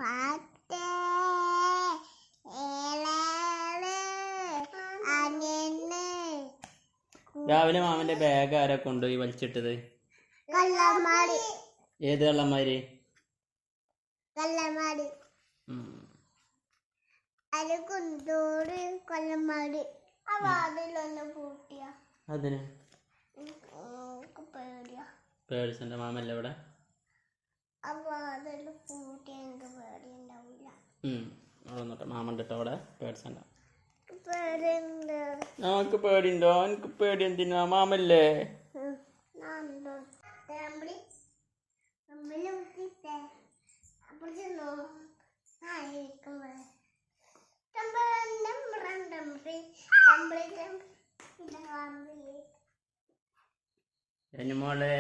പാട്ട് രാവിലെ മാമന്റെ ബാഗ് ആരാ കൊണ്ടുപോയി വലിച്ചിട്ടത്? കള്ളന്മാര്. ഏത് കള്ളന്മാര്? കള്ളന്മാര്. അത് കൊണ്ടോട് കൊല്ലന്മാര്. ആ വാതിലൊന്ന് പൂട്ടിയ അതിന് പേടിയാ. പേടിച്ചെന്റെ മാമല്ല ഇവിടെ. ആ വാതില് പൂട്ടിയ എനിക്ക് പേടി ഉണ്ടാവില്ല. മാമൻ കേട്ടോ അവിടെ. പേടിച്ചണ്ട. പേടിയുണ്ട്. നമുക്ക് പേടിയുണ്ടോ? എനിക്ക് പേടി എന്തിനാ? മാമല്ലേ. മോളെ